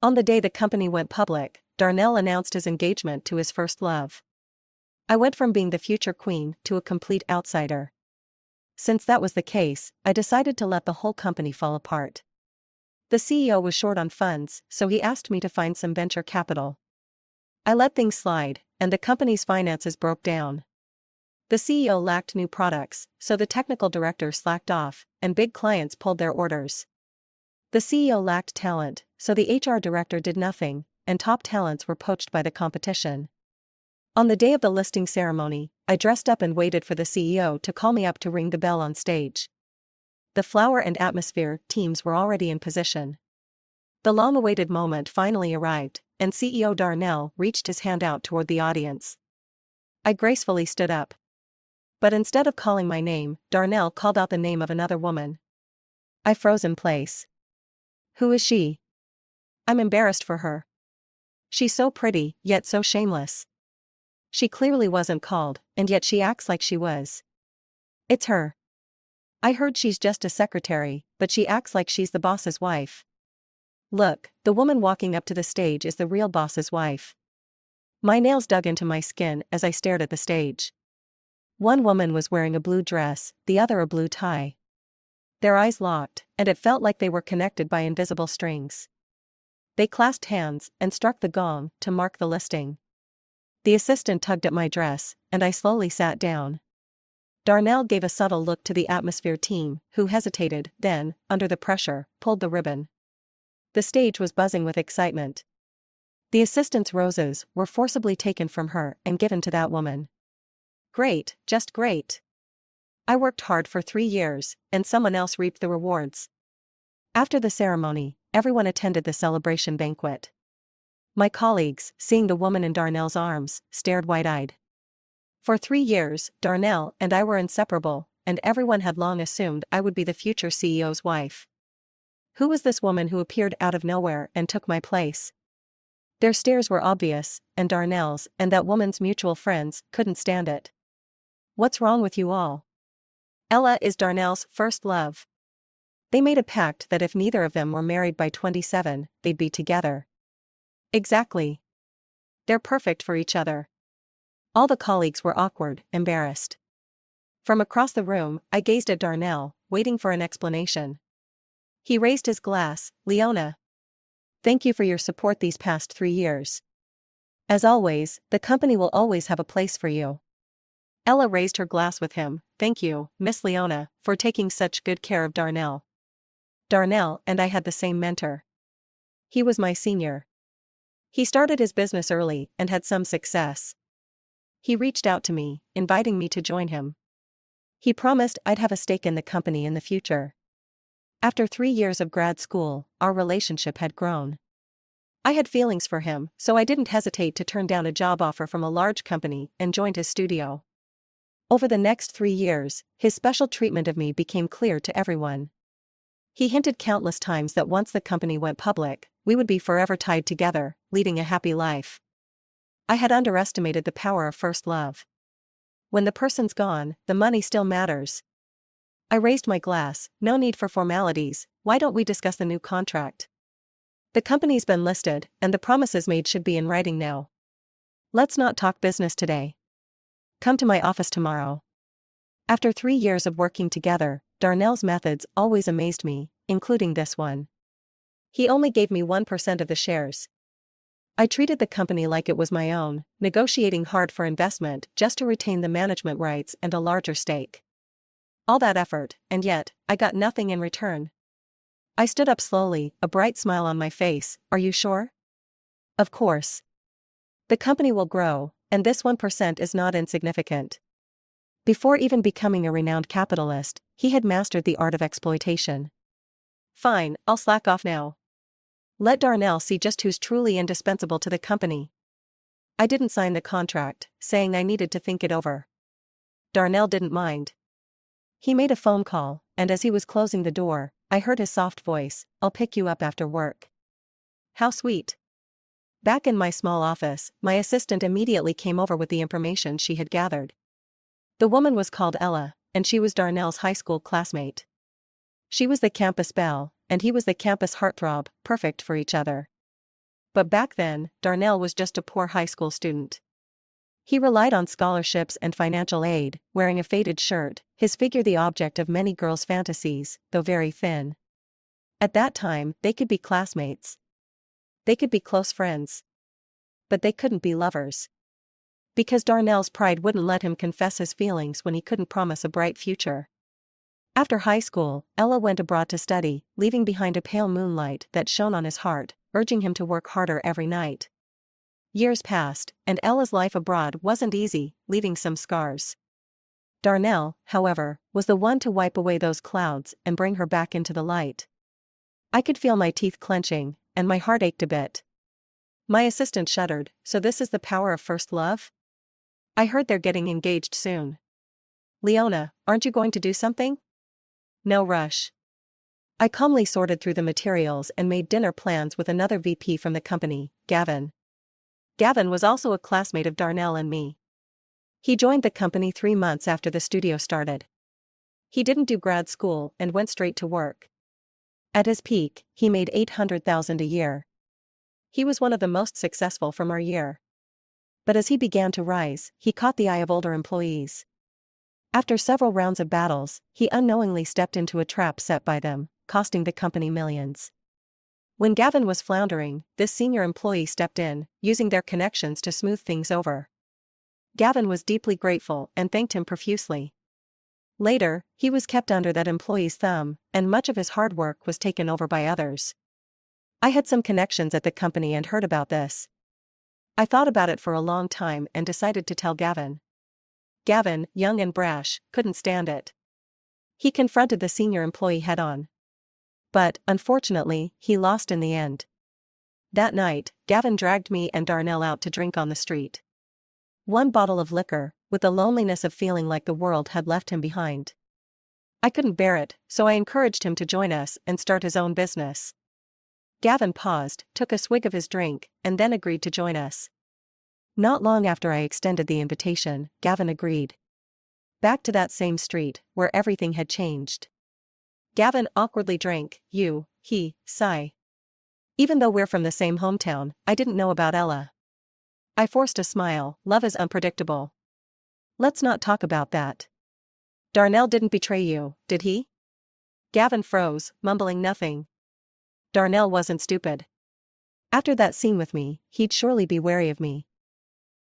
On the day the company went public, Darnell announced his engagement to his first love. I went from being the future queen to a complete outsider. Since that was the case, I decided to let the whole company fall apart. The CEO was short on funds, so he asked me to find some venture capital. I let things slide, and the company's finances broke down. The CEO lacked new products, so the technical director slacked off, and big clients pulled their orders. The CEO lacked talent, so the HR director did nothing, and top talents were poached by the competition. On the day of the listing ceremony, I dressed up and waited for the CEO to call me up to ring the bell on stage. The flower and atmosphere teams were already in position. The long-awaited moment finally arrived, and CEO Darnell reached his hand out toward the audience. I gracefully stood up. But instead of calling my name, Darnell called out the name of another woman. I froze in place. Who is she? I'm embarrassed for her. She's so pretty, yet so shameless. She clearly wasn't called, and yet she acts like she was. It's her. I heard she's just a secretary, but she acts like she's the boss's wife. Look, the woman walking up to the stage is the real boss's wife. My nails dug into my skin as I stared at the stage. One woman was wearing a blue dress, the other a blue tie. Their eyes locked, and it felt like they were connected by invisible strings. They clasped hands and struck the gong to mark the listing. The assistant tugged at my dress, and I slowly sat down. Darnell gave a subtle look to the atmosphere team, who hesitated, then, under the pressure, pulled the ribbon. The stage was buzzing with excitement. The assistant's roses were forcibly taken from her and given to that woman. Great, just great. I worked hard for 3 years, and someone else reaped the rewards. After the ceremony, everyone attended the celebration banquet. My colleagues, seeing the woman in Darnell's arms, stared wide-eyed. For 3 years, Darnell and I were inseparable, and everyone had long assumed I would be the future CEO's wife. Who was this woman who appeared out of nowhere and took my place? Their stares were obvious, and Darnell's and that woman's mutual friends couldn't stand it. What's wrong with you all? Ella is Darnell's first love. They made a pact that if neither of them were married by 27, they'd be together. Exactly. They're perfect for each other. All the colleagues were awkward, embarrassed. From across the room, I gazed at Darnell, waiting for an explanation. He raised his glass. Leona. Thank you for your support these past 3 years. As always, the company will always have a place for you. Ella raised her glass with him. Thank you, Miss Leona, for taking such good care of Darnell. Darnell and I had the same mentor. He was my senior. He started his business early and had some success. He reached out to me, inviting me to join him. He promised I'd have a stake in the company in the future. After 3 years of grad school, our relationship had grown. I had feelings for him, so I didn't hesitate to turn down a job offer from a large company and joined his studio. Over the next 3 years, his special treatment of me became clear to everyone. He hinted countless times that once the company went public, we would be forever tied together, leading a happy life. I had underestimated the power of first love. When the person's gone, the money still matters. I raised my glass. No need for formalities. Why don't we discuss the new contract? The company's been listed, and the promises made should be in writing now. Let's not talk business today. Come to my office tomorrow. After 3 years of working together, Darnell's methods always amazed me, including this one. He only gave me 1% of the shares. I treated the company like it was my own, negotiating hard for investment just to retain the management rights and a larger stake. All that effort, and yet, I got nothing in return. I stood up slowly, a bright smile on my face. Are you sure? Of course. The company will grow, and this 1% is not insignificant. Before even becoming a renowned capitalist, he had mastered the art of exploitation. Fine, I'll slack off now. Let Darnell see just who's truly indispensable to the company. I didn't sign the contract, saying I needed to think it over. Darnell didn't mind. He made a phone call, and as he was closing the door, I heard his soft voice, "I'll pick you up after work." How sweet. Back in my small office, my assistant immediately came over with the information she had gathered. The woman was called Ella, and she was Darnell's high school classmate. She was the campus belle, and he was the campus heartthrob, perfect for each other. But back then, Darnell was just a poor high school student. He relied on scholarships and financial aid, wearing a faded shirt, his figure the object of many girls' fantasies, though very thin. At that time, they could be classmates. They could be close friends. But they couldn't be lovers. Because Darnell's pride wouldn't let him confess his feelings when he couldn't promise a bright future. After high school, Ella went abroad to study, leaving behind a pale moonlight that shone on his heart, urging him to work harder every night. Years passed, and Ella's life abroad wasn't easy, leaving some scars. Darnell, however, was the one to wipe away those clouds and bring her back into the light. I could feel my teeth clenching, and my heart ached a bit. My assistant shuddered. So this is the power of first love? I heard they're getting engaged soon. Leona, aren't you going to do something? No rush. I calmly sorted through the materials and made dinner plans with another VP from the company, Gavin. Gavin was also a classmate of Darnell and me. He joined the company 3 months after the studio started. He didn't do grad school and went straight to work. At his peak, he made $800,000 a year. He was one of the most successful from our year. But as he began to rise, he caught the eye of older employees. After several rounds of battles, he unknowingly stepped into a trap set by them, costing the company millions. When Gavin was floundering, this senior employee stepped in, using their connections to smooth things over. Gavin was deeply grateful and thanked him profusely. Later, he was kept under that employee's thumb, and much of his hard work was taken over by others. I had some connections at the company and heard about this. I thought about it for a long time and decided to tell Gavin. Gavin, young and brash, couldn't stand it. He confronted the senior employee head-on. But, unfortunately, he lost in the end. That night, Gavin dragged me and Darnell out to drink on the street. 1 bottle of liquor, with the loneliness of feeling like the world had left him behind. I couldn't bear it, so I encouraged him to join us and start his own business. Gavin paused, took a swig of his drink, and then agreed to join us. Not long after I extended the invitation, Gavin agreed. Back to that same street, where everything had changed. Gavin awkwardly drank, he, sigh. Even though we're from the same hometown, I didn't know about Ella. I forced a smile. Love is unpredictable. Let's not talk about that. Darnell didn't betray you, did he? Gavin froze, mumbling nothing. Darnell wasn't stupid. After that scene with me, he'd surely be wary of me.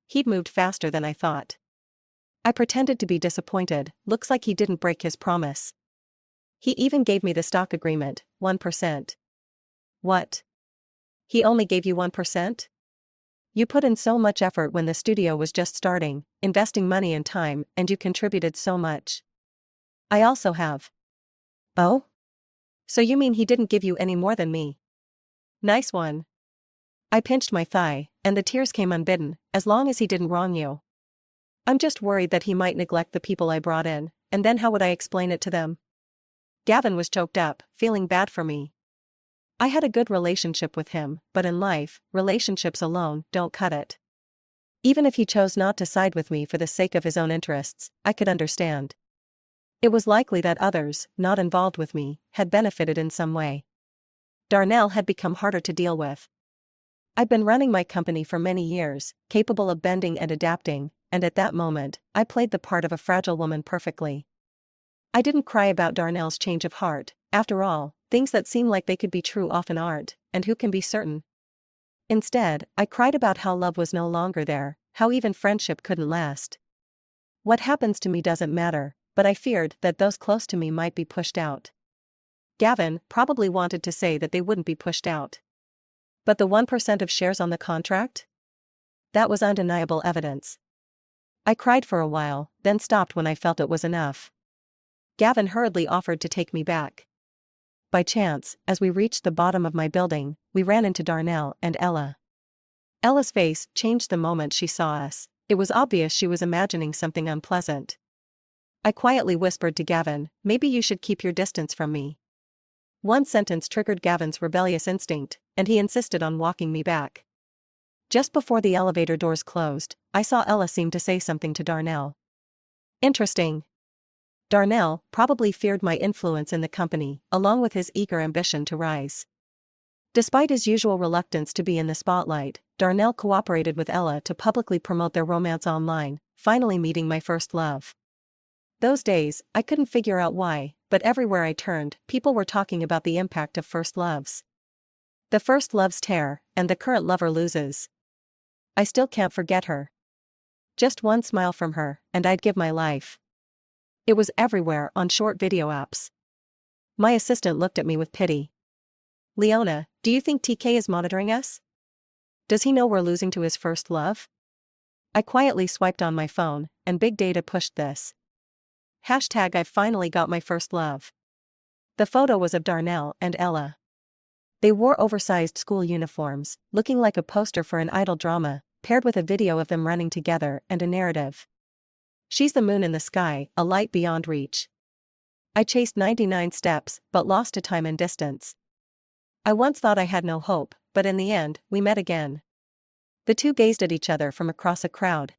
He'd moved faster than I thought. I pretended to be disappointed. Looks like he didn't break his promise. He even gave me the stock agreement, 1%. What? He only gave you 1%? You put in so much effort when the studio was just starting, investing money and time, and you contributed so much. I also have. Oh? So you mean he didn't give you any more than me? Nice one. I pinched my thigh, and the tears came unbidden. As long as he didn't wrong you. I'm just worried that he might neglect the people I brought in, and then how would I explain it to them? Gavin was choked up, feeling bad for me. I had a good relationship with him, but in life, relationships alone don't cut it. Even if he chose not to side with me for the sake of his own interests, I could understand. It was likely that others, not involved with me, had benefited in some way. Darnell had become harder to deal with. I'd been running my company for many years, capable of bending and adapting, and at that moment, I played the part of a fragile woman perfectly. I didn't cry about Darnell's change of heart. After all, things that seem like they could be true often aren't, and who can be certain? Instead, I cried about how love was no longer there, how even friendship couldn't last. What happens to me doesn't matter, but I feared that those close to me might be pushed out. Gavin probably wanted to say that they wouldn't be pushed out. But the 1% of shares on the contract? That was undeniable evidence. I cried for a while, then stopped when I felt it was enough. Gavin hurriedly offered to take me back. By chance, as we reached the bottom of my building, we ran into Darnell and Ella. Ella's face changed the moment she saw us. It was obvious she was imagining something unpleasant. I quietly whispered to Gavin, maybe you should keep your distance from me. One sentence triggered Gavin's rebellious instinct, and he insisted on walking me back. Just before the elevator doors closed, I saw Ella seem to say something to Darnell. Interesting. Darnell probably feared my influence in the company, along with his eager ambition to rise. Despite his usual reluctance to be in the spotlight, Darnell cooperated with Ella to publicly promote their romance online, finally meeting my first love. Those days, I couldn't figure out why, but everywhere I turned, people were talking about the impact of first loves. The first loves tear, and the current lover loses. I still can't forget her. Just one smile from her, and I'd give my life. It was everywhere on short video apps. My assistant looked at me with pity. Leona, do you think TK is monitoring us? Does he know we're losing to his first love? I quietly swiped on my phone, and big data pushed this. Hashtag I finally got my first love. The photo was of Darnell and Ella. They wore oversized school uniforms, looking like a poster for an idol drama, paired with a video of them running together and a narrative. She's the moon in the sky, a light beyond reach. I chased 99 steps, but lost to time and distance. I once thought I had no hope, but in the end, we met again. The two gazed at each other from across a crowd.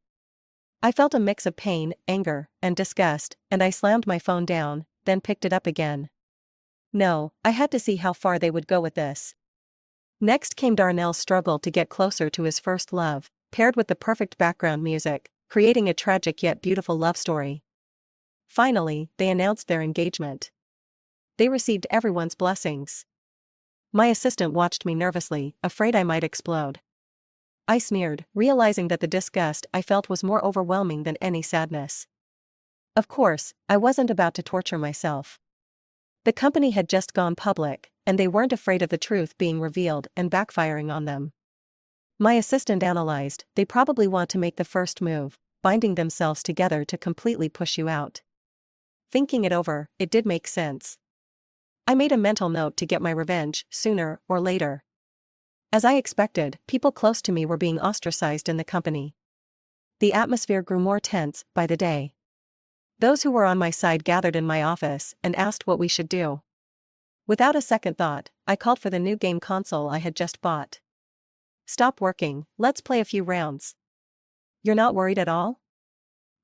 I felt a mix of pain, anger, and disgust, and I slammed my phone down, then picked it up again. No, I had to see how far they would go with this. Next came Darnell's struggle to get closer to his first love, paired with the perfect background music, creating a tragic yet beautiful love story. Finally, they announced their engagement. They received everyone's blessings. My assistant watched me nervously, afraid I might explode. I sneered, realizing that the disgust I felt was more overwhelming than any sadness. Of course, I wasn't about to torture myself. The company had just gone public, and they weren't afraid of the truth being revealed and backfiring on them. My assistant analyzed, they probably want to make the first move, binding themselves together to completely push you out. Thinking it over, it did make sense. I made a mental note to get my revenge, sooner or later. As I expected, people close to me were being ostracized in the company. The atmosphere grew more tense by the day. Those who were on my side gathered in my office and asked what we should do. Without a second thought, I called for the new game console I had just bought. Stop working, let's play a few rounds. You're not worried at all?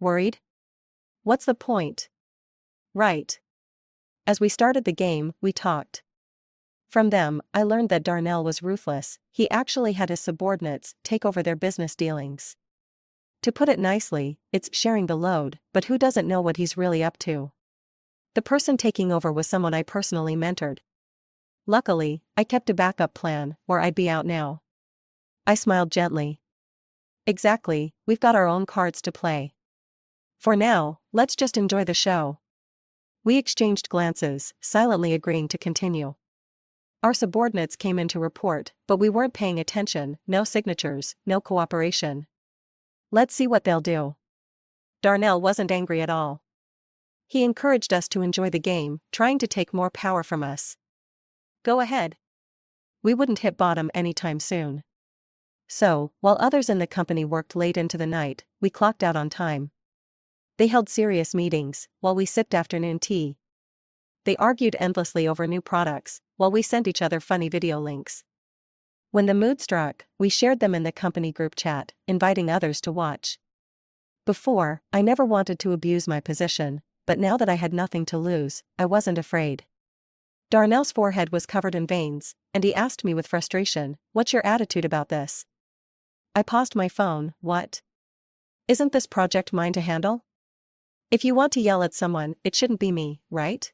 Worried? What's the point? Right. As we started the game, we talked. From them, I learned that Darnell was ruthless. He actually had his subordinates take over their business dealings. To put it nicely, it's sharing the load, but who doesn't know what he's really up to? The person taking over was someone I personally mentored. Luckily, I kept a backup plan, or I'd be out now. I smiled gently. Exactly, we've got our own cards to play. For now, let's just enjoy the show. We exchanged glances, silently agreeing to continue. Our subordinates came in to report, but we weren't paying attention, no signatures, no cooperation. Let's see what they'll do. Darnell wasn't angry at all. He encouraged us to enjoy the game, trying to take more power from us. Go ahead. We wouldn't hit bottom anytime soon. So, while others in the company worked late into the night, we clocked out on time. They held serious meetings, while we sipped afternoon tea. They argued endlessly over new products, while we sent each other funny video links. When the mood struck, we shared them in the company group chat, inviting others to watch. Before, I never wanted to abuse my position, but now that I had nothing to lose, I wasn't afraid. Darnell's forehead was covered in veins, and he asked me with frustration, "What's your attitude about this?" I paused my phone. What? Isn't this project mine to handle? If you want to yell at someone, it shouldn't be me, right?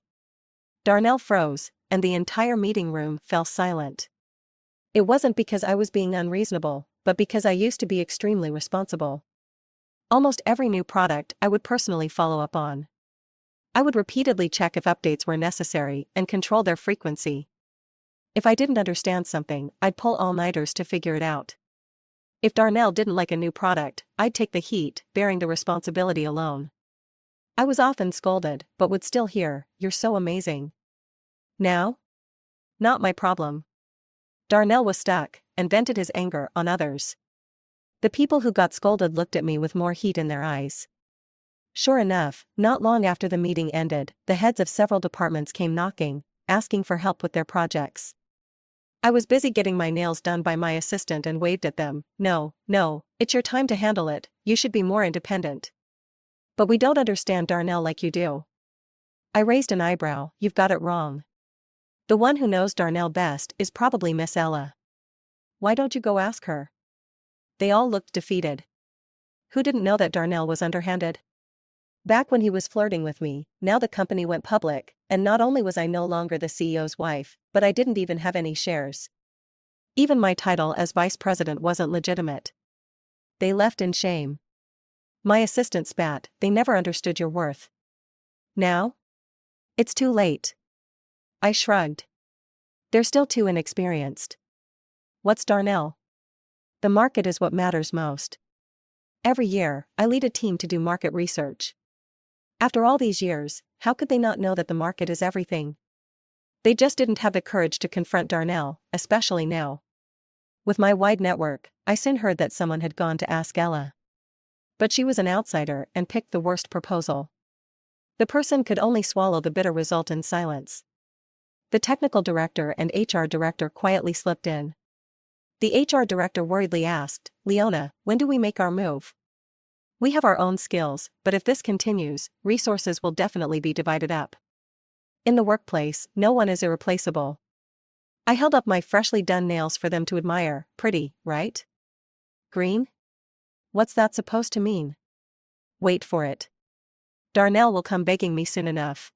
Darnell froze, and the entire meeting room fell silent. It wasn't because I was being unreasonable, but because I used to be extremely responsible. Almost every new product I would personally follow up on. I would repeatedly check if updates were necessary and control their frequency. If I didn't understand something, I'd pull all-nighters to figure it out. If Darnell didn't like a new product, I'd take the heat, bearing the responsibility alone. I was often scolded, but would still hear, "You're so amazing." Now? Not my problem. Darnell was stuck, and vented his anger on others. The people who got scolded looked at me with more heat in their eyes. Sure enough, not long after the meeting ended, the heads of several departments came knocking, asking for help with their projects. I was busy getting my nails done by my assistant and waved at them. No, it's your time to handle it, you should be more independent. But we don't understand Darnell like you do. I raised an eyebrow. You've got it wrong. The one who knows Darnell best is probably Miss Ella. Why don't you go ask her? They all looked defeated. Who didn't know that Darnell was underhanded? Back when he was flirting with me, now the company went public, and not only was I no longer the CEO's wife, but I didn't even have any shares. Even my title as vice president wasn't legitimate. They left in shame. My assistant spat, they never understood your worth. Now? It's too late. I shrugged. They're still too inexperienced. What's Darnell? The market is what matters most. Every year, I lead a team to do market research. After all these years, how could they not know that the market is everything? They just didn't have the courage to confront Darnell, especially now. With my wide network, I soon heard that someone had gone to ask Ella. But she was an outsider and picked the worst proposal. The person could only swallow the bitter result in silence. The technical director and HR director quietly slipped in. The HR director worriedly asked, "Leona, when do we make our move? We have our own skills, but if this continues, resources will definitely be divided up. In the workplace, no one is irreplaceable." I held up my freshly done nails for them to admire. Pretty, right? Green? What's that supposed to mean? Wait for it. Darnell will come begging me soon enough.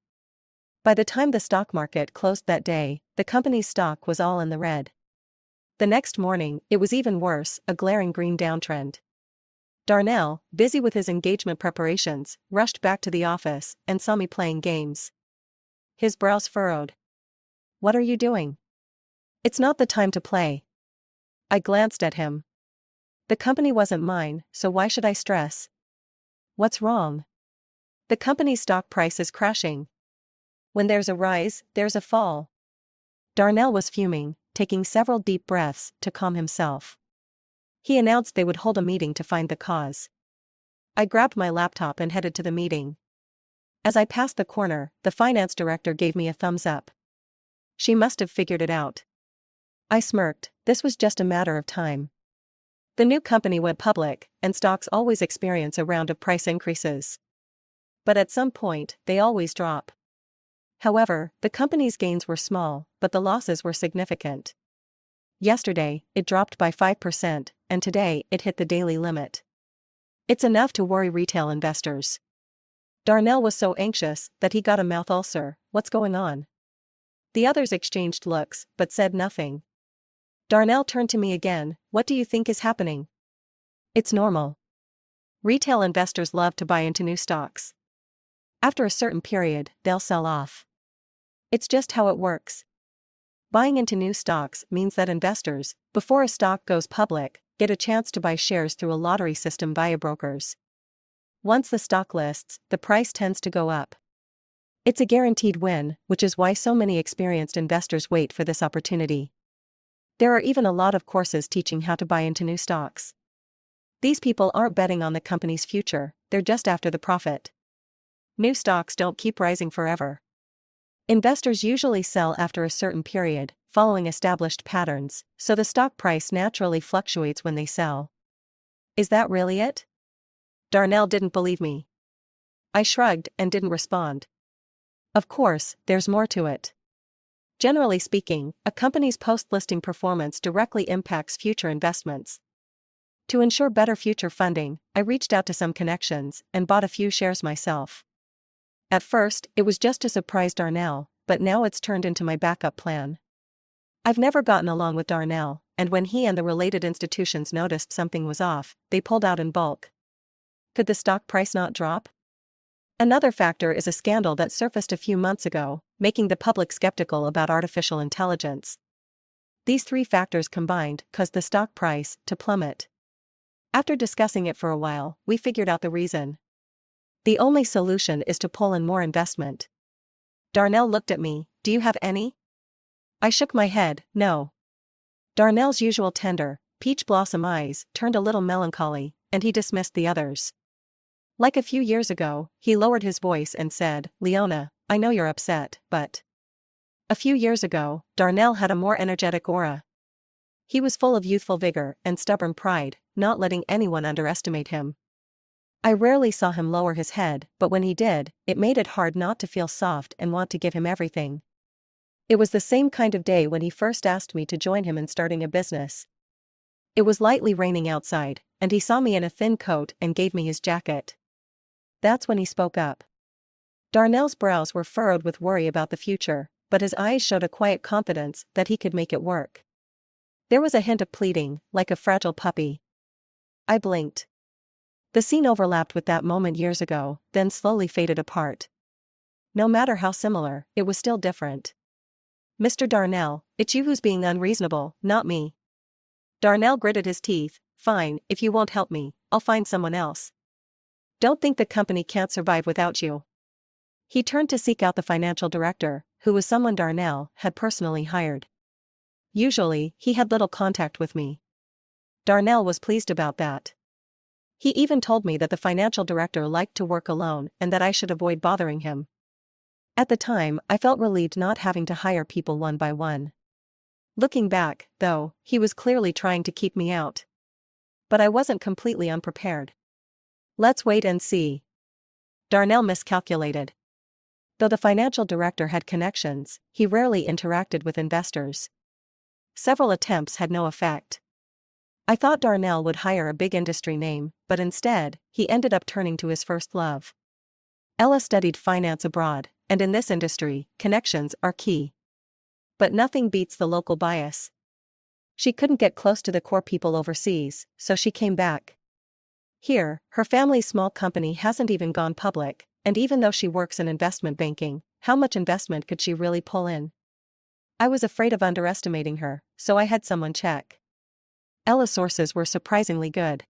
By the time the stock market closed that day, the company's stock was all in the red. The next morning, it was even worse, a glaring green downtrend. Darnell, busy with his engagement preparations, rushed back to the office and saw me playing games. His brows furrowed. "What are you doing? It's not the time to play." I glanced at him. The company wasn't mine, so why should I stress? What's wrong? The company's stock price is crashing. When there's a rise, there's a fall. Darnell was fuming, taking several deep breaths to calm himself. He announced they would hold a meeting to find the cause. I grabbed my laptop and headed to the meeting. As I passed the corner, the finance director gave me a thumbs up. She must have figured it out. I smirked, this was just a matter of time. The new company went public, and stocks always experience a round of price increases. But at some point, they always drop. However, the company's gains were small, but the losses were significant. Yesterday, it dropped by 5%, and today, it hit the daily limit. It's enough to worry retail investors. Darnell was so anxious that he got a mouth ulcer. What's going on? The others exchanged looks, but said nothing. Darnell turned to me again. What do you think is happening? It's normal. Retail investors love to buy into new stocks. After a certain period, they'll sell off. It's just how it works. Buying into new stocks means that investors, before a stock goes public, get a chance to buy shares through a lottery system via brokers. Once the stock lists, the price tends to go up. It's a guaranteed win, which is why so many experienced investors wait for this opportunity. There are even a lot of courses teaching how to buy into new stocks. These people aren't betting on the company's future, they're just after the profit. New stocks don't keep rising forever. Investors usually sell after a certain period, following established patterns, so the stock price naturally fluctuates when they sell. Is that really it? Darnell didn't believe me. I shrugged and didn't respond. Of course, there's more to it. Generally speaking, a company's post-listing performance directly impacts future investments. To ensure better future funding, I reached out to some connections and bought a few shares myself. At first, it was just to surprise Darnell, but now it's turned into my backup plan. I've never gotten along with Darnell, and when he and the related institutions noticed something was off, they pulled out in bulk. Could the stock price not drop? Another factor is a scandal that surfaced a few months ago, making the public skeptical about artificial intelligence. These three factors combined caused the stock price to plummet. After discussing it for a while, we figured out the reason. The only solution is to pull in more investment. Darnell looked at me. Do you have any? I shook my head, no. Darnell's usual tender, peach blossom eyes turned a little melancholy, and he dismissed the others. Like a few years ago, he lowered his voice and said, "Leona, I know you're upset, but..." A few years ago, Darnell had a more energetic aura. He was full of youthful vigor and stubborn pride, not letting anyone underestimate him. I rarely saw him lower his head, but when he did, it made it hard not to feel soft and want to give him everything. It was the same kind of day when he first asked me to join him in starting a business. It was lightly raining outside, and he saw me in a thin coat and gave me his jacket. That's when he spoke up. Darnell's brows were furrowed with worry about the future, but his eyes showed a quiet confidence that he could make it work. There was a hint of pleading, like a fragile puppy. I blinked. The scene overlapped with that moment years ago, then slowly faded apart. No matter how similar, it was still different. "Mr. Darnell, it's you who's being unreasonable, not me." Darnell gritted his teeth. "Fine, if you won't help me, I'll find someone else. Don't think the company can't survive without you." He turned to seek out the financial director, who was someone Darnell had personally hired. Usually, he had little contact with me. Darnell was pleased about that. He even told me that the financial director liked to work alone and that I should avoid bothering him. At the time, I felt relieved not having to hire people one by one. Looking back, though, he was clearly trying to keep me out. But I wasn't completely unprepared. "Let's wait and see." Darnell miscalculated. Though the financial director had connections, he rarely interacted with investors. Several attempts had no effect. I thought Darnell would hire a big industry name, but instead, he ended up turning to his first love. Ella studied finance abroad, and in this industry, connections are key. But nothing beats the local bias. She couldn't get close to the core people overseas, so she came back. Here, her family's small company hasn't even gone public, and even though she works in investment banking, how much investment could she really pull in? I was afraid of underestimating her, so I had someone check. Ella's sources were surprisingly good.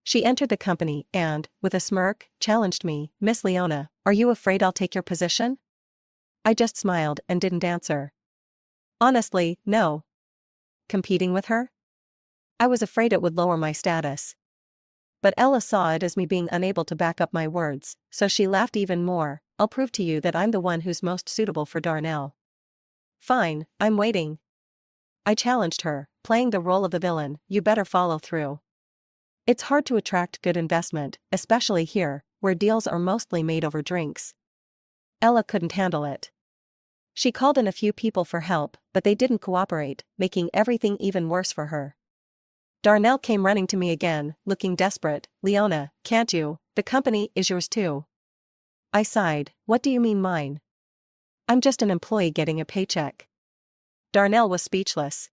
She entered the company and, with a smirk, challenged me, "Miss Leona, are you afraid I'll take your position?" I just smiled and didn't answer. Honestly, no. Competing with her? I was afraid it would lower my status. But Ella saw it as me being unable to back up my words, so she laughed even more. "I'll prove to you that I'm the one who's most suitable for Darnell." "Fine, I'm waiting." I challenged her, playing the role of the villain. "You better follow through. It's hard to attract good investment, especially here, where deals are mostly made over drinks." Ella couldn't handle it. She called in a few people for help, but they didn't cooperate, making everything even worse for her. Darnell came running to me again, looking desperate. "Leona, can't you? The company is yours too." I sighed. "What do you mean mine? I'm just an employee getting a paycheck." Darnell was speechless.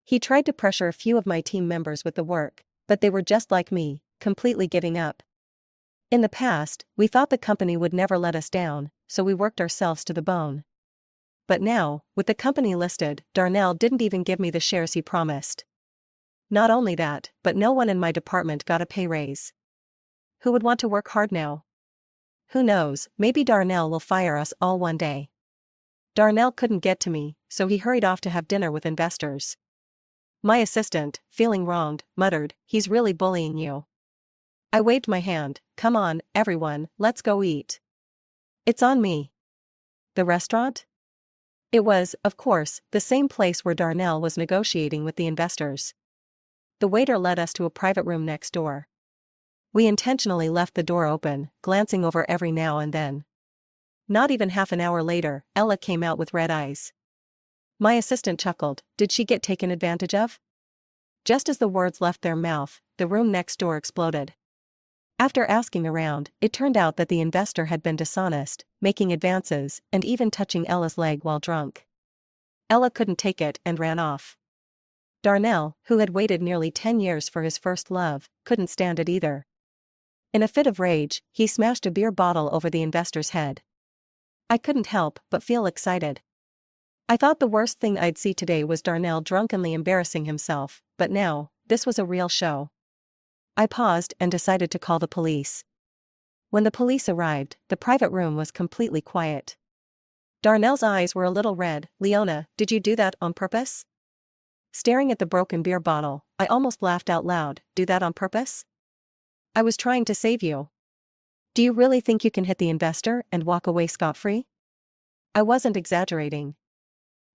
He tried to pressure a few of my team members with the work, but they were just like me, completely giving up. In the past, we thought the company would never let us down, so we worked ourselves to the bone. But now, with the company listed, Darnell didn't even give me the shares he promised. Not only that, but no one in my department got a pay raise. Who would want to work hard now? Who knows, maybe Darnell will fire us all one day. Darnell couldn't get to me, so he hurried off to have dinner with investors. My assistant, feeling wronged, muttered, "He's really bullying you." I waved my hand. "Come on, everyone, let's go eat." "It's on me." The restaurant? It was, of course, the same place where Darnell was negotiating with the investors. The waiter led us to a private room next door. We intentionally left the door open, glancing over every now and then. Not even half an hour later, Ella came out with red eyes. My assistant chuckled. Did she get taken advantage of? Just as the words left their mouth, the room next door exploded. After asking around, it turned out that the investor had been dishonest, making advances, and even touching Ella's leg while drunk. Ella couldn't take it and ran off. Darnell, who had waited nearly 10 years for his first love, couldn't stand it either. In a fit of rage, he smashed a beer bottle over the investor's head. I couldn't help but feel excited. I thought the worst thing I'd see today was Darnell drunkenly embarrassing himself, but now, this was a real show. I paused and decided to call the police. When the police arrived, the private room was completely quiet. Darnell's eyes were a little red. "Leona, did you do that on purpose?" Staring at the broken beer bottle, I almost laughed out loud. "Do that on purpose? I was trying to save you. Do you really think you can hit the investor and walk away scot-free?" I wasn't exaggerating.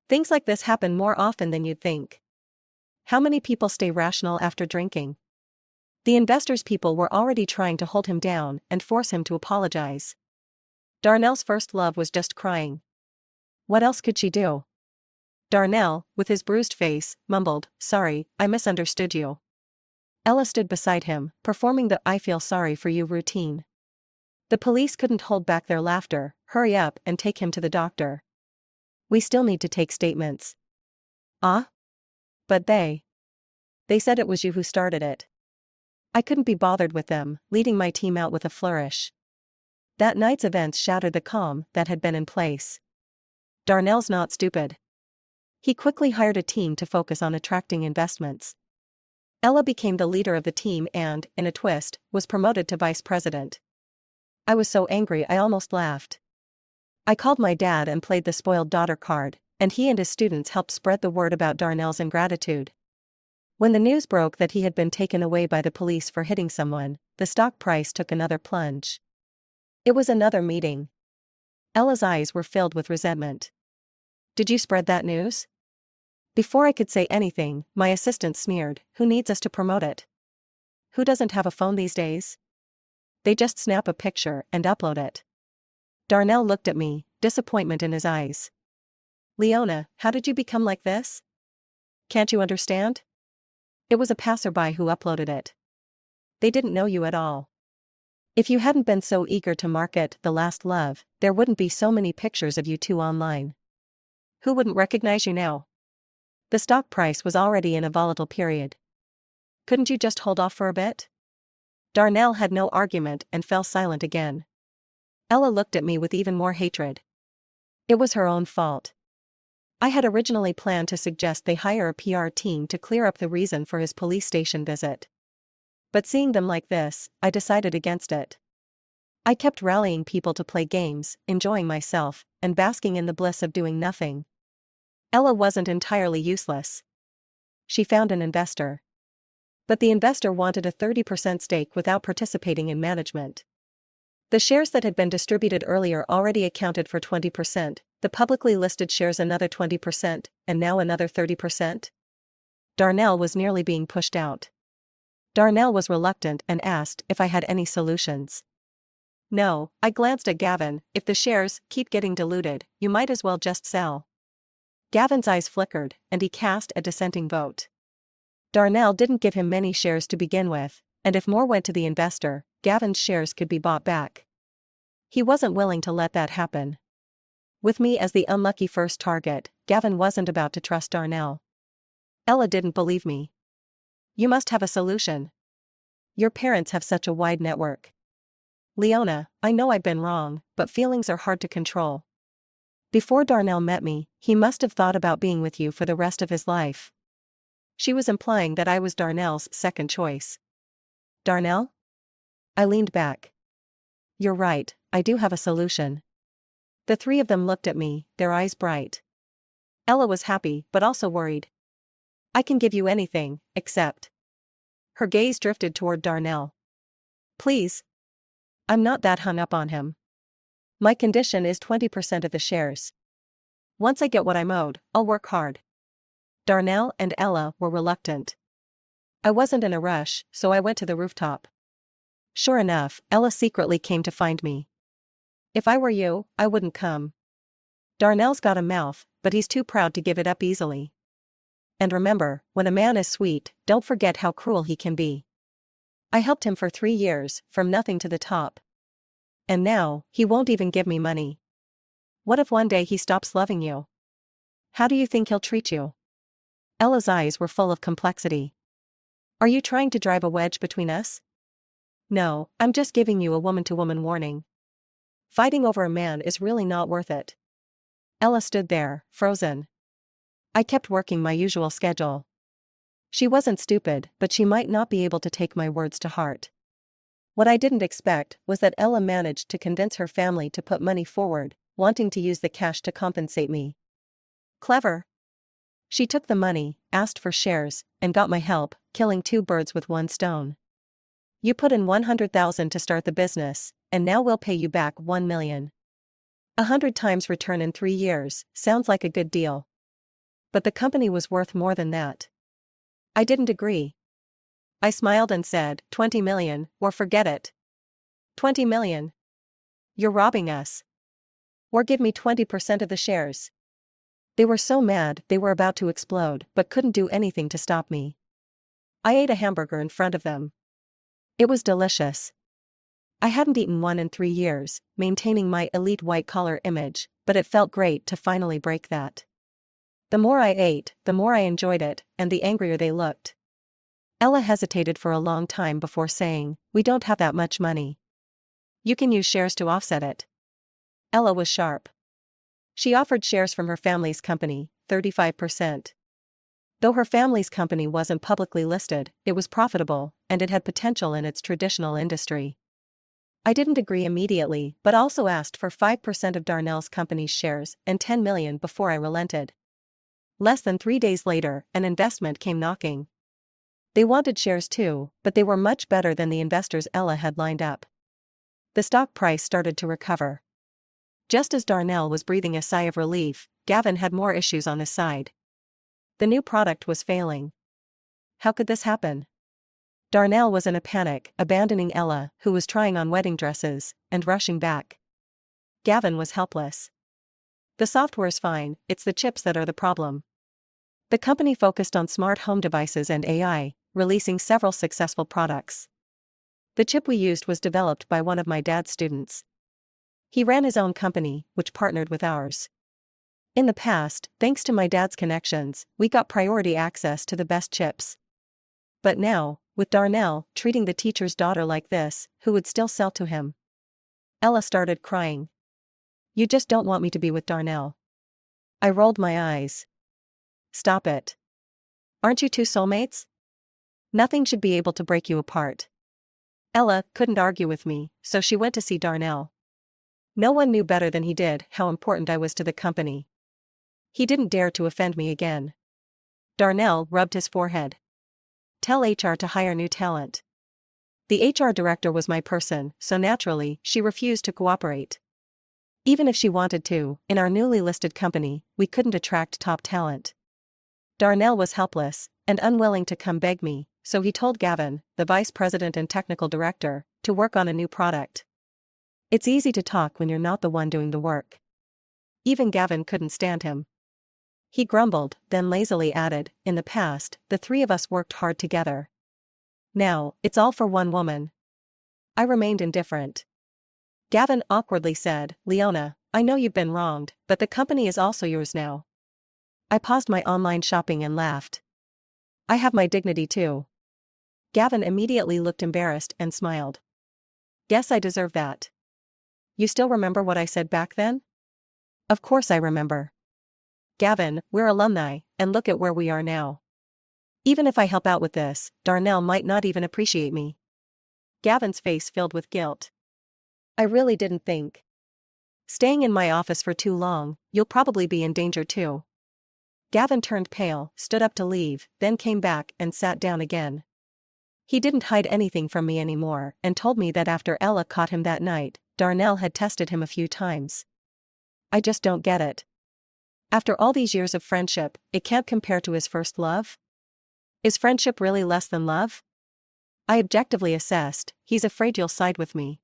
Things like this happen more often than you'd think. How many people stay rational after drinking? The investor's people were already trying to hold him down and force him to apologize. Darnell's first love was just crying. What else could she do? Darnell, with his bruised face, mumbled, "Sorry, I misunderstood you." Ella stood beside him, performing the "I feel sorry for you" routine. The police couldn't hold back their laughter. "Hurry up and take him to the doctor. We still need to take statements." "Ah? But they said it was you who started it." I couldn't be bothered with them, leading my team out with a flourish. That night's events shattered the calm that had been in place. Darnell's not stupid. He quickly hired a team to focus on attracting investments. Ella became the leader of the team and, in a twist, was promoted to vice president. I was so angry I almost laughed. I called my dad and played the spoiled daughter card, and he and his students helped spread the word about Darnell's ingratitude. When the news broke that he had been taken away by the police for hitting someone, the stock price took another plunge. It was another meeting. Ella's eyes were filled with resentment. "Did you spread that news?" Before I could say anything, my assistant sneered, "Who needs us to promote it? Who doesn't have a phone these days? They just snap a picture and upload it." Darnell looked at me, disappointment in his eyes. "Leona, how did you become like this? Can't you understand? It was a passerby who uploaded it. They didn't know you at all. If you hadn't been so eager to market The Last Love, there wouldn't be so many pictures of you two online. Who wouldn't recognize you now? The stock price was already in a volatile period. Couldn't you just hold off for a bit?" Darnell had no argument and fell silent again. Ella looked at me with even more hatred. It was her own fault. I had originally planned to suggest they hire a PR team to clear up the reason for his police station visit. But seeing them like this, I decided against it. I kept rallying people to play games, enjoying myself, and basking in the bliss of doing nothing. Ella wasn't entirely useless. She found an investor. But the investor wanted a 30% stake without participating in management. The shares that had been distributed earlier already accounted for 20%, the publicly listed shares another 20%, and now another 30%. Darnell was nearly being pushed out. Darnell was reluctant and asked if I had any solutions. "No," I glanced at Gavin, "if the shares keep getting diluted, you might as well just sell." Gavin's eyes flickered, and he cast a dissenting vote. Darnell didn't give him many shares to begin with, and if more went to the investor, Gavin's shares could be bought back. He wasn't willing to let that happen. With me as the unlucky first target, Gavin wasn't about to trust Darnell. Ella didn't believe me. "You must have a solution. Your parents have such a wide network." "Leona, I know I've been wrong, but feelings are hard to control. Before Darnell met me, he must have thought about being with you for the rest of his life." She was implying that I was Darnell's second choice. "Darnell?" I leaned back. "You're right, I do have a solution." The three of them looked at me, their eyes bright. Ella was happy but also worried. "I can give you anything, except." Her gaze drifted toward Darnell. "Please. I'm not that hung up on him. My condition is 20% of the shares. Once I get what I'm owed, I'll work hard." Darnell and Ella were reluctant. I wasn't in a rush, so I went to the rooftop. Sure enough, Ella secretly came to find me. "If I were you, I wouldn't come. Darnell's got a mouth, but he's too proud to give it up easily. And remember, when a man is sweet, don't forget how cruel he can be. I helped him for 3 years, from nothing to the top. And now, he won't even give me money. What if one day he stops loving you? How do you think he'll treat you?" Ella's eyes were full of complexity. "Are you trying to drive a wedge between us?" "No, I'm just giving you a woman-to-woman warning. Fighting over a man is really not worth it." Ella stood there, frozen. I kept working my usual schedule. She wasn't stupid, but she might not be able to take my words to heart. What I didn't expect was that Ella managed to convince her family to put money forward, wanting to use the cash to compensate me. Clever. She took the money, asked for shares, and got my help, killing 2 birds with 1 stone. "You put in 100,000 to start the business, and now we'll pay you back 1 million. 100 times return in 3 years, sounds like a good deal. But the company was worth more than that." I didn't agree. I smiled and said, 20 million, or forget it. 20 million. You're robbing us. Or give me 20% of the shares. They were so mad they were about to explode but couldn't do anything to stop me. I ate a hamburger in front of them. It was delicious. I hadn't eaten one in 3 years, maintaining my elite white-collar image, but it felt great to finally break that. The more I ate, the more I enjoyed it, and the angrier they looked. Ella hesitated for a long time before saying, "We don't have that much money. You can use shares to offset it." Ella was sharp. She offered shares from her family's company, 35%. Though her family's company wasn't publicly listed, it was profitable, and it had potential in its traditional industry. I didn't agree immediately but also asked for 5% of Darnell's company's shares and $10 million before I relented. Less than 3 days later, an investment came knocking. They wanted shares too, but they were much better than the investors Ella had lined up. The stock price started to recover. Just as Darnell was breathing a sigh of relief, Gavin had more issues on his side. The new product was failing. How could this happen? Darnell was in a panic, abandoning Ella, who was trying on wedding dresses, and rushing back. Gavin was helpless. The software's fine, it's the chips that are the problem. The company focused on smart home devices and AI, releasing several successful products. The chip we used was developed by one of my dad's students. He ran his own company, which partnered with ours. In the past, thanks to my dad's connections, we got priority access to the best chips. But now, with Darnell treating the teacher's daughter like this, who would still sell to him? Ella started crying. "You just don't want me to be with Darnell." I rolled my eyes. "Stop it. Aren't you two soulmates? Nothing should be able to break you apart." Ella couldn't argue with me, so she went to see Darnell. No one knew better than he did how important I was to the company. He didn't dare to offend me again. Darnell rubbed his forehead. "Tell HR to hire new talent." The HR director was my person, so naturally, she refused to cooperate. Even if she wanted to, in our newly listed company, we couldn't attract top talent. Darnell was helpless, and unwilling to come beg me, so he told Gavin, the vice president and technical director, to work on a new product. It's easy to talk when you're not the one doing the work. Even Gavin couldn't stand him. He grumbled, then lazily added, "In the past, the three of us worked hard together. Now, it's all for one woman." I remained indifferent. Gavin awkwardly said, "Leona, I know you've been wronged, but the company is also yours now." I paused my online shopping and laughed. "I have my dignity too." Gavin immediately looked embarrassed and smiled. "Guess I deserve that." "You still remember what I said back then?" "Of course I remember. Gavin, we're alumni, and look at where we are now. Even if I help out with this, Darnell might not even appreciate me." Gavin's face filled with guilt. "I really didn't think. Staying in my office for too long, you'll probably be in danger too." Gavin turned pale, stood up to leave, then came back and sat down again. He didn't hide anything from me anymore and told me that after Ella caught him that night, Darnell had tested him a few times. I just don't get it. After all these years of friendship, it can't compare to his first love? Is friendship really less than love? I objectively assessed, he's afraid you'll side with me.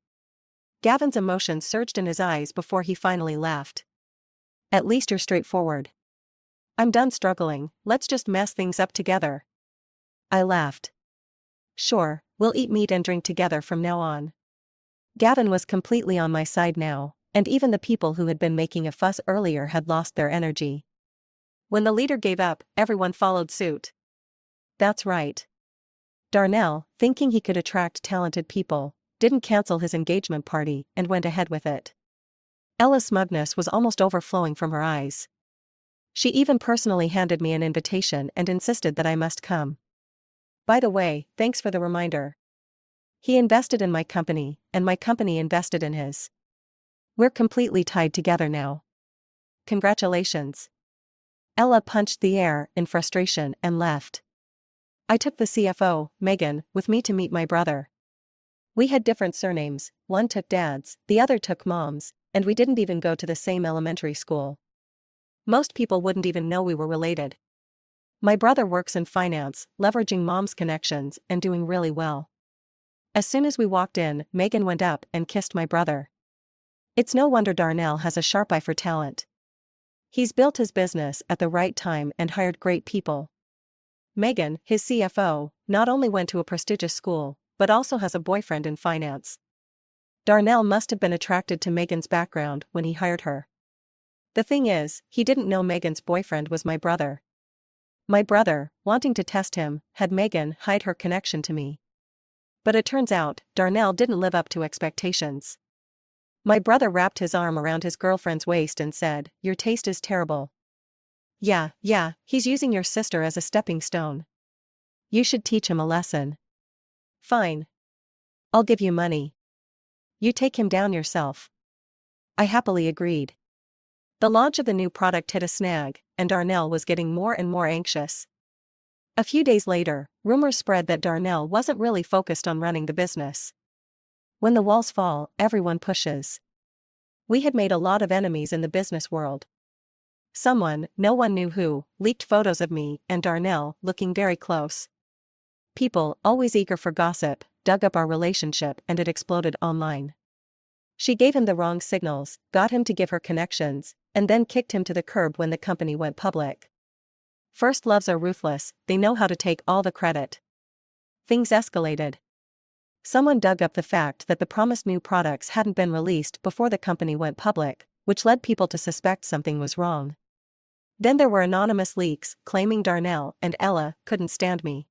Gavin's emotions surged in his eyes before he finally laughed. "At least you're straightforward. I'm done struggling, let's just mess things up together." I laughed. "Sure, we'll eat meat and drink together from now on." Gavin was completely on my side now, and even the people who had been making a fuss earlier had lost their energy. When the leader gave up, everyone followed suit. That's right. Darnell, thinking he could attract talented people, didn't cancel his engagement party and went ahead with it. Ella's smugness was almost overflowing from her eyes. She even personally handed me an invitation and insisted that I must come. "By the way, thanks for the reminder. He invested in my company, and my company invested in his. We're completely tied together now. Congratulations." Ella punched the air in frustration and left. I took the CFO, Megan, with me to meet my brother. We had different surnames, one took Dad's, the other took Mom's, and we didn't even go to the same elementary school. Most people wouldn't even know we were related. My brother works in finance, leveraging Mom's connections and doing really well. As soon as we walked in, Megan went up and kissed my brother. It's no wonder Darnell has a sharp eye for talent. He's built his business at the right time and hired great people. Megan, his CFO, not only went to a prestigious school, but also has a boyfriend in finance. Darnell must have been attracted to Megan's background when he hired her. The thing is, he didn't know Megan's boyfriend was my brother. My brother, wanting to test him, had Megan hide her connection to me. But it turns out, Darnell didn't live up to expectations. My brother wrapped his arm around his girlfriend's waist and said, "Your taste is terrible." Yeah, he's using your sister as a stepping stone. You should teach him a lesson. Fine. I'll give you money. You take him down yourself. I happily agreed. The launch of the new product hit a snag, and Darnell was getting more and more anxious. A few days later, rumors spread that Darnell wasn't really focused on running the business. When the walls fall, everyone pushes. We had made a lot of enemies in the business world. Someone, no one knew who, leaked photos of me and Darnell looking very close. People, always eager for gossip, dug up our relationship and it exploded online. She gave him the wrong signals, got him to give her connections, and then kicked him to the curb when the company went public. First loves are ruthless, they know how to take all the credit. Things escalated. Someone dug up the fact that the promised new products hadn't been released before the company went public, which led people to suspect something was wrong. Then there were anonymous leaks claiming Darnell and Ella couldn't stand me.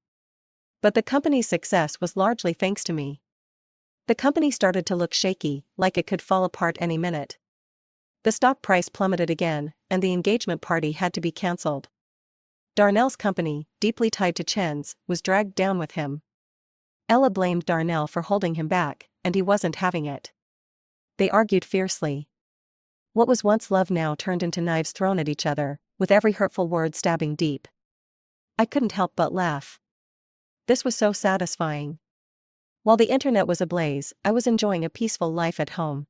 But the company's success was largely thanks to me. The company started to look shaky, like it could fall apart any minute. The stock price plummeted again, and the engagement party had to be cancelled. Darnell's company, deeply tied to Chen's, was dragged down with him. Ella blamed Darnell for holding him back, and he wasn't having it. They argued fiercely. What was once love now turned into knives thrown at each other, with every hurtful word stabbing deep. I couldn't help but laugh. This was so satisfying. While the internet was ablaze, I was enjoying a peaceful life at home.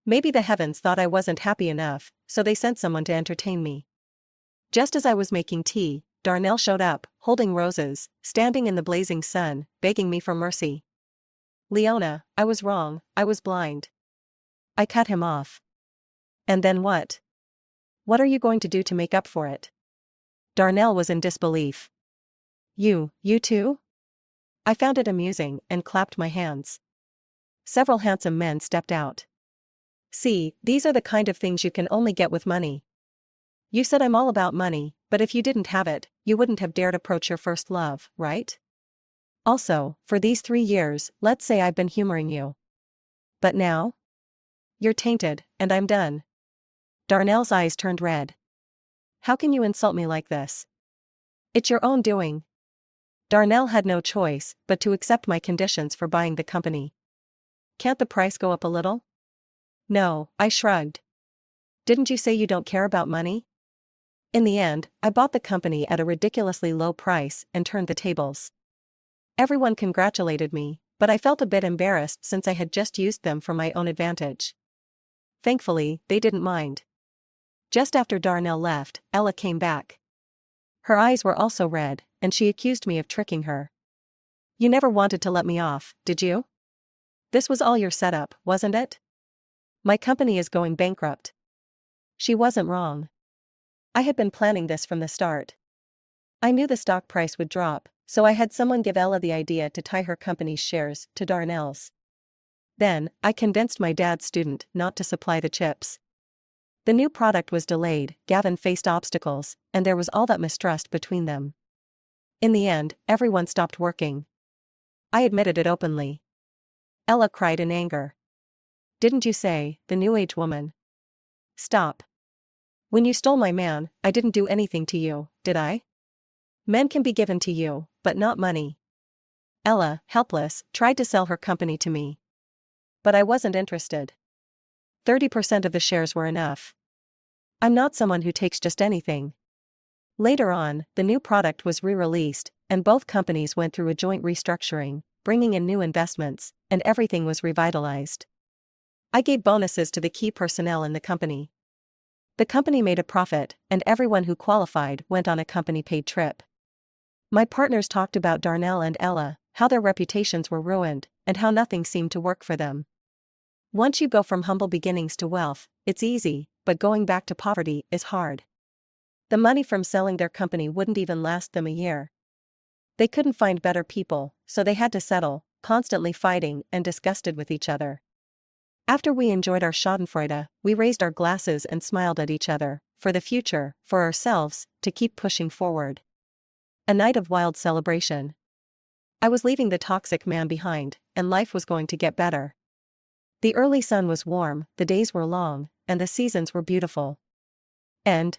Maybe the heavens thought I wasn't happy enough, so they sent someone to entertain me. Just as I was making tea, Darnell showed up, holding roses, standing in the blazing sun, begging me for mercy. "Leona, I was wrong, I was blind." I cut him off. "And then what? What are you going to do to make up for it?" Darnell was in disbelief. You too?" I found it amusing and clapped my hands. Several handsome men stepped out. "See, these are the kind of things you can only get with money. You said I'm all about money, but if you didn't have it, you wouldn't have dared approach your first love, right? Also, for these 3 years, let's say I've been humoring you. But now? You're tainted, and I'm done." Darnell's eyes turned red. "How can you insult me like this? It's your own doing." Darnell had no choice but to accept my conditions for buying the company. "Can't the price go up a little?" "No," I shrugged. "Didn't you say you don't care about money?" In the end, I bought the company at a ridiculously low price and turned the tables. Everyone congratulated me, but I felt a bit embarrassed since I had just used them for my own advantage. Thankfully, they didn't mind. Just after Darnell left, Ella came back. Her eyes were also red, and she accused me of tricking her. "You never wanted to let me off, did you? This was all your setup, wasn't it? My company is going bankrupt." She wasn't wrong. I had been planning this from the start. I knew the stock price would drop, so I had someone give Ella the idea to tie her company's shares to Darnell's. Then, I convinced my dad's student not to supply the chips. The new product was delayed, Gavin faced obstacles, and there was all that mistrust between them. In the end, everyone stopped working. I admitted it openly. Ella cried in anger. "Didn't you say, the new age woman? Stop. When you stole my man, I didn't do anything to you, did I? Men can be given to you, but not money." Ella, helpless, tried to sell her company to me. But I wasn't interested. 30% of the shares were enough. I'm not someone who takes just anything. Later on, the new product was re-released, and both companies went through a joint restructuring, bringing in new investments, and everything was revitalized. I gave bonuses to the key personnel in the company. The company made a profit, and everyone who qualified went on a company-paid trip. My partners talked about Darnell and Ella, how their reputations were ruined, and how nothing seemed to work for them. Once you go from humble beginnings to wealth, it's easy, but going back to poverty is hard. The money from selling their company wouldn't even last them a year. They couldn't find better people, so they had to settle, constantly fighting and disgusted with each other. After we enjoyed our schadenfreude, we raised our glasses and smiled at each other, for the future, for ourselves, to keep pushing forward. A night of wild celebration. I was leaving the toxic man behind, and life was going to get better. The early sun was warm, the days were long, and the seasons were beautiful. And,